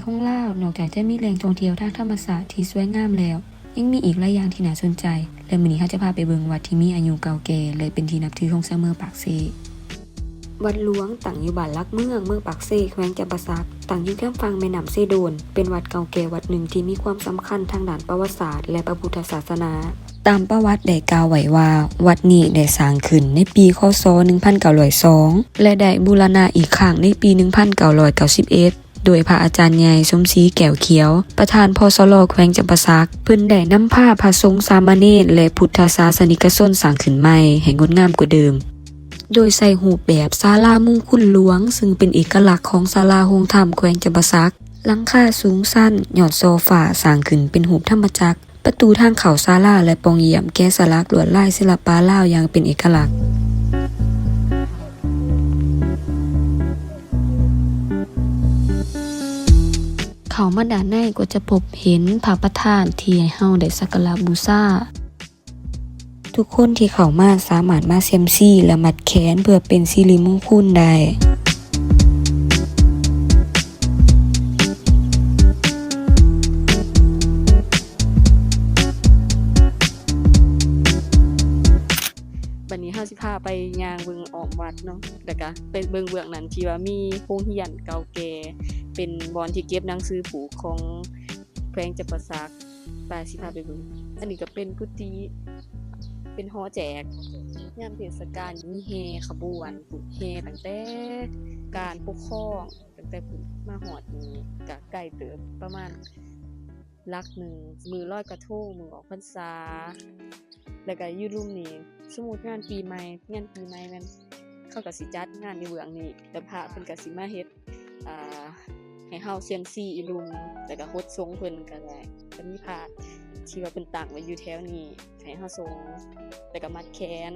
ของลาวนอกจากจะมีแหล่งท่องเที่ยวทางธรรมชาติที่สวยงามแล้วยังมีอีกหลายอย่างที่น่าสนใจและมื้อนี้เราจะพาไปเบิ่งวัดที่มีอายุเก่าแก่และเป็นที่นับถือของชาวเมืองปากเซวัดหลวงตั้งอยู่บ้านลักเมืองปากเซแขวงจำปาสักตั้งอยู่ข้างฝั่งแม่น้ำเซโดนเป็นวัดเก่าแก่วัดหนึ่งที่มีความสำคัญทางด้านประวัติศาสตร์และพระพุทธศาสนาตามประวัติได้กล่าวไว้ว่าวัดนี้ได้สร้างขึ้นในปีค.ศ. 1902และได้บูรณะอีกครั้งในปี 1991โดยพระอาจารย์ใหญ่สมศรีแก้วเขียวประธานพสล.แขวงจำปาสักเพิ่นได้นำผ้าพระสงฆ์สามเณรและพุทธศาสนิกชนสร้างขึ้นใหม่ให้งดงามกว่าเดิมโดยใส่รูปแบบศาลามงคลหลวงซึ่งเป็นเอกลักษณ์ของศาลาโฮงธรรมแขวงจำปาสักหลังคาสูงสั้นยอดโซฟาสร้างขึ้นเป็นรูปธรรมจักรประตูทางเข้าศาลาและปองเยี่ยมแกะสลักลวดลายศิลปะลาวอย่างเป็นเอกลักษณ์เข้ามาด้านในก็จะพบเห็นพระประธานที่ให้เฮาได้สักการะบูชาทุกคนที่เข้ามาสามารถมาเซียมซี่และมัดแขนเพื่อเป็นสิริมงคลได้บัดนี้เฮาสิพาไปย่างเบิ่งอ้อมวัดเนาะแล้วก็ไปเบิ่งเบื้องนั้นที่ว่ามีโรงเรียนเก่าแก่เป็นบ่อนที่เก็บหนังสือปู่ของแขวงจำปาสักไปสิพาไปเบิ่งอันนี้ก็เป็นกุฏิเป็นหอแจกยามเทศกาลมีแห่ขบวนแห่ตั้งแต่การปกครองตั้งแต่มาฮอดนี้ก็ใกล้เติบประมาณลักหนึ่งมื้อลอยกระทงมื้อออกพรรษาแล้วก็อยู่รุมนี้สมมุติงานปีใหม่แม่นเขาก็สิจัดงานอยู่เบื้องนี้แต่พระเพิ่นก็สิมาเฮ็ดให้เฮาเซียมซี่อีลุมแล้วก็ฮดทรงเพิ่นก็ได้ก็มีพระที่ว่าเพิ่นตั้งไว้อยู่แถวนี้ให้เฮาทรงแล้วก็มัดแขน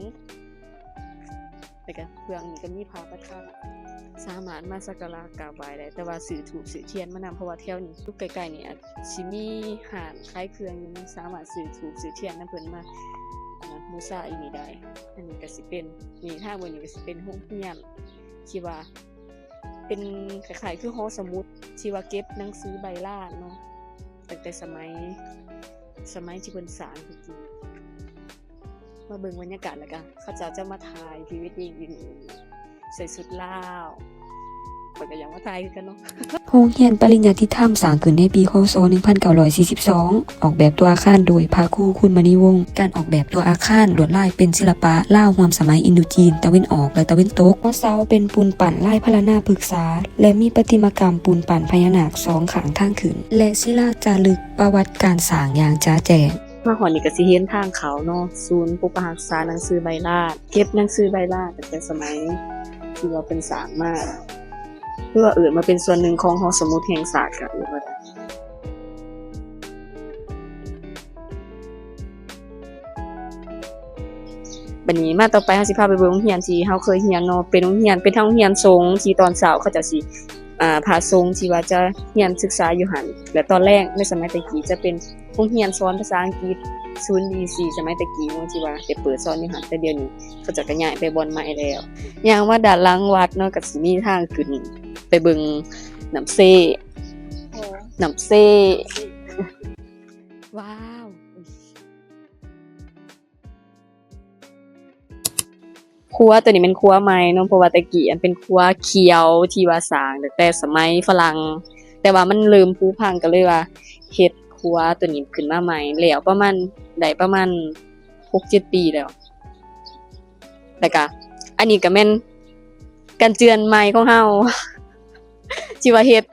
แล้วก็เบื้องนี้ก็มีพระประธานสามารถมาสักการะกราบไหว้ได้แต่ว่าซื้อธูปซื้อเทียนมานำเพราะว่าแถวนี้อยู่ใกล้ๆนี่อาจสิมีร้านขายเครื่องสามารถซื้อธูปซื้อเทียนนำเพิ่นมาบูชาอีนี่ได้อันนี้ก็สิเป็นนี่ทางบนนี้ก็สิเป็นโรงเรียนที่ว่าเป็นคล้ายๆคือหอสมุดที่ว่าเก็บหนังสือใบลานเนาะตั้งแต่สมัยที่เพิ่นสร้างจริงๆมาเบิ่งบรรยากาศแล้วกันเขาจะมาถ่ายพรีเวดดิ้งอยู่นี่ใส่ชุดลาวเพิ่นก็ยังมาถ่ายคือกันเนาะโรงเรียนปริญญาธิธรรมสร้างขึ้นในปีค.ศ. 1942ออกแบบตัวอาคารโดยพระครูคุณมณีวงศ์การออกแบบตัวอาคารลวดลายเป็นศิลปะลาวร่วมสมัยอินโดจีนตะวันออกและตะวันตกเสาเป็นปูนปั้นลายพระนาคปรึกษาและมีประติมากรรมปูนปั้นพญานาค2ข้างทางขึ้นและศิลาจารึกประวัติการสร้างอย่างจ๋าแจ้งมาหอนี่ก็สิเห็นทางเขาเนาะศูนย์ปกปักรักษาหนังสือใบลานเก็บหนังสือใบลานตั้งแต่สมัยที่ว่าเป็นสร้างมาเพื่อมาเป็นส่วนหนึ่งของหอสมุดแห่งศาสตร์ก็ว่าได้บัดนี้มาต่อไปเฮาสิพาไปเบิ่งโรงเรียนที่เฮาเคยเรียนเนาะเป็นโรงเรียนเป็นทางโรงเรียนสงฆ์ที่ตอนเช้าเขาจะสิพาสงฆ์ที่ว่าจะเรียนศึกษาอยู่หั่นและตอนแรกในสมัยตะกี้จะเป็นโรงเรียนสอนภาษาอังกฤษศูนย์ DC สมัยตะกี้เนาะที่ว่าได้เปิดสอนอยู่หั่นแต่เดี๋ยวนี้เขาจะย้ายไปบ่อนใหม่แล้วอย่างว่าด้านหลังวัดเนาะก็สิมีทางขึ้นไปเบิ่งน้ำเซ่ว้าวครัวตัวนี้เป็นครัวใหม่เนาะเพราะว่าตะกี้อันเป็นครัวเขียวที่ว่าสร้างตั้งแต่สมัยฝรั่งแต่ว่ามันเริ่มผุพังก็เลยว่าเฮ็ดครัวตัวนี้ขึ้นมาใหม่แล้วประมาณ 6-7 ปีแล้วแล้วก็อันนี้ก็แม่นกันเจือนใหม่ของเฮาที่ว่าเฮ็ด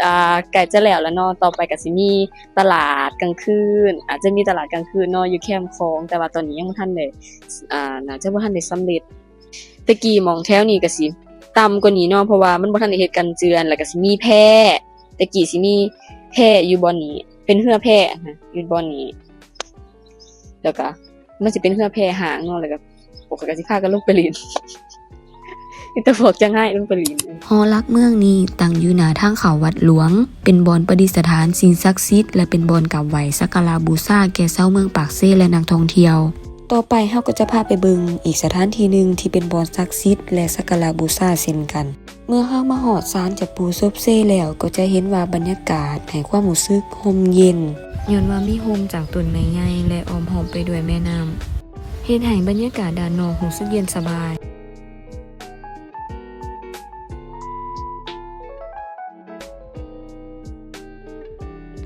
ใกล้จะแล้วเนาะต่อไปก็สิมีตลาดกลางคืนอาจจะมีตลาดกลางคืนเนาะอยู่แคมป์ของแต่ว่าตอนนี้ยังบ่ทันได้น่าจะบ่ทันได้สำเร็จตะกี้หม้องแถวนี้ก็สิต่ำกว่านี้เนาะเพราะว่ามันบ่ทันได้เฮ็ดกันเจือนแล้วก็สิมีแพตะกี้สิมีแพอยู่บ่อนนี้เป็นเรือแพนะอยู่บ่อนนี้แล้วก็มันสิเป็นเรือแพหางเนาะแล้วก็พวกก็สิพากันลงไปเล่นแต่พวกจังไห้ลงไปเล่นหอลักเมืองนี้ตั้งอยู่หน้าทางเข้าวัดหลวงเป็นบ่อนประดิษฐานสิ่งศักดิ์สิทธิ์และเป็นบ่อนกราบไหว้สักการะบูชาแก่ชาวเมืองปากเซและนักท่องเที่ยวต่อไปเฮาก็จะพาไปเบิ่งอีกสถานที่นึงที่เป็นบ่อนศักดิ์สิทธิ์และสักการะบูชาเช่นกัน เมื่อเฮามาฮอดศาลจับปูซบเซแล้วก็จะเห็นว่าบรรยากาศให้ความรู้สึกร่มเย็นย้อนว่ามีโฮมจากต้นไม้ใหญ่และอ้อมรอบไปด้วยแม่น้ำเฮ็ดให้บรรยากาศด้านนอกรู้สึกเย็นสบาย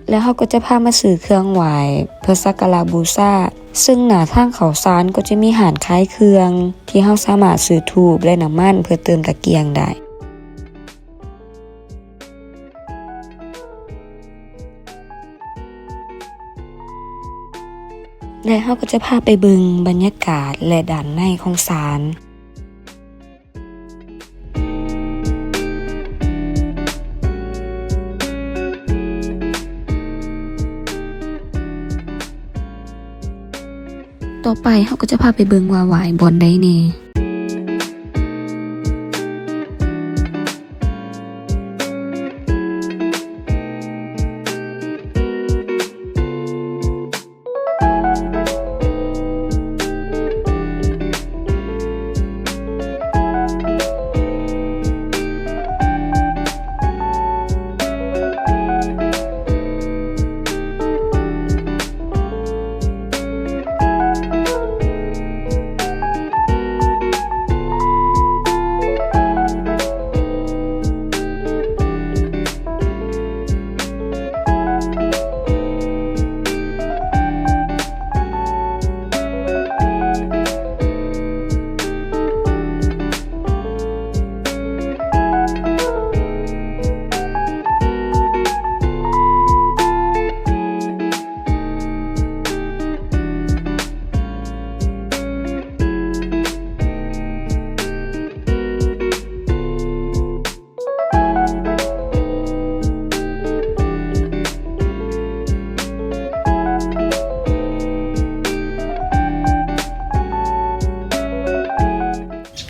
แล้วเฮาก็จะพามาซื้อเครื่องไหว้เพื่อสักการะบูชาซึ่งหน้าทางเข้าศาลก็จะมีร้านขายเครื่องที่เฮาสามารถซื้อธูปและน้ำมันเพื่อเติมตะเกียงได้และเฮาก็จะพาไปเบิ่งบรรยากาศและด้านในของศาลต่อไปเฮาก็จะพาไปเบิ่งว่าไหว้บ่อนใดแน่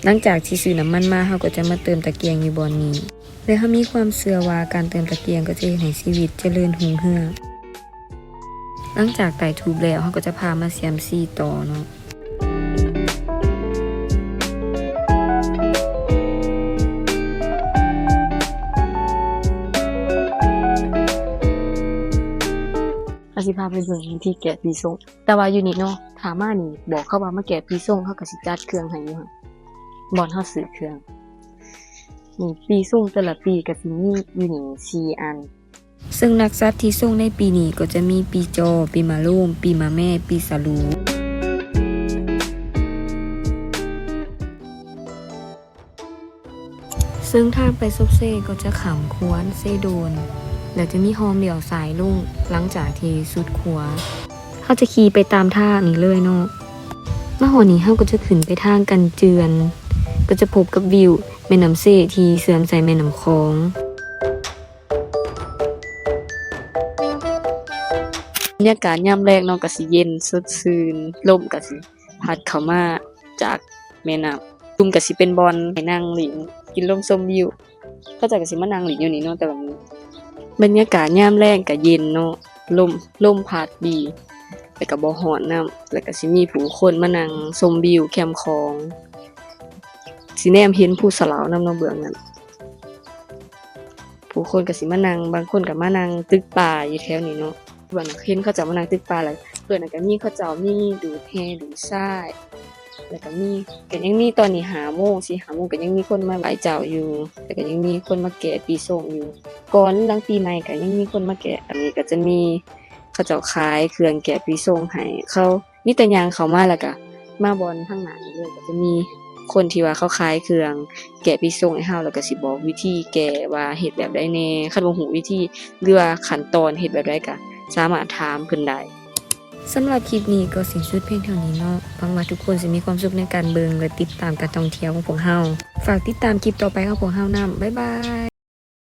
หลังจากที่ซื้อน้ำมันมาเฮาก็จะมาเติมตะเกียงอยู่บ่อนนี้และเฮามีความเชื่อว่าการเติมตะเกียงก็จะเฮ็ดให้ชีวิตเจริญรุ่งเรืองหลังจากไต่ทูบแล้วเฮาก็จะพามาเสี่ยมซี่ต่อเนาะสิพาไปเบิ่งที่แกะปีส่งแต่ว่าอยู่นี่เนาะถามมานี่บอกเขาว่ามาแกะปีส่งเขาก็สิจัดเครื่องให้อยู่หั่นบ่อนเฮาซื้อเครื่องนี่ปีส่งแต่ละปีก็สิมีอยู่นี่4อันซึ่งนักสัตว์ที่ส่งในปีนี้ก็จะมีปีจอปีมะโรงปีมะแม่ปีสะลูซึ่งทางไปซบเซก็จะขำควรเซโดนแล้วจะมีโฮมเดี่ยวสายลุ่งหลังจากที่สุดขัวเขาจะขี่ไปตามทางนี้เลยเนาะมาหอนี้เขาก็จะขึ้นไปทางกันเจือนก็จะพบกับวิวแม่น้ำเซที่เสื่อมใส่แม่น้ำคองบรรยากาศยามแลงเนาะก็สิเย็นสดชื่นลมก็สิพัดเข้ามาจากแม่น้ำตุ้มก็สิเป็นบอนให้นั่งหลินกินลมชมวิวเขาจะก็สิมานั่งหลินอยู่นี่เนาะแต่ว่าบรรยากาศยามแลงก็เย็นเนาะลมพัดดีแล้วก็บ่ร้อนนำแล้วก็สิมีผู้คนมานั่งชมวิวแคมป์ของสิแนมเห็นผู้สลาวนำเนาะเบื้องนั้นผู้คนก็สิมานั่งบางคนก็มานั่งตึกป่าอยู่แถวนี้เนาะเบื้องนั้นเห็นเขาเจ้ามานั่งตึกป่าแล้วเบื้องนั้นก็มีเขาเจ้ามีดูดแฮดูดทรายแล้วก็ยังมีตอนนี้5 โมงสิ5 โมงก็ยังมีคนมาไหว้เจ้าอยู่แล้วก็ยังมีคนมาแกะปีส่งอยู่ก่อนหลังปีใหม่ก็ยังมีคนมาแกะอันนี้ก็จะมีเขาเจ้าขายเครื่องแกะปีส่งให้เขามีแต่ย่างเข้ามาแล้วก็มาบอนทางหน้านี่เลยก็จะมีคนที่ว่าเขาขายเครื่องแกะปีส่งให้เฮาแล้วก็สิบอกวิธีแกะว่าเฮ็ดแบบใดแน่คันบ่ฮู้วิธีหรือว่าขั้นตอนเฮ็ดแบบใดก็สามารถถามเพิ่นได้สำหรับคลิปนี้ก็สิ้นสุดเพียงเท่านี้เนาะหวังว่าทุกคนจะมีความสุขในการเบิ่งและติดตามการท่องเที่ยวของพวกเราฝากติดตามคลิปต่อไปของพวกเรานำบ๊ายบาย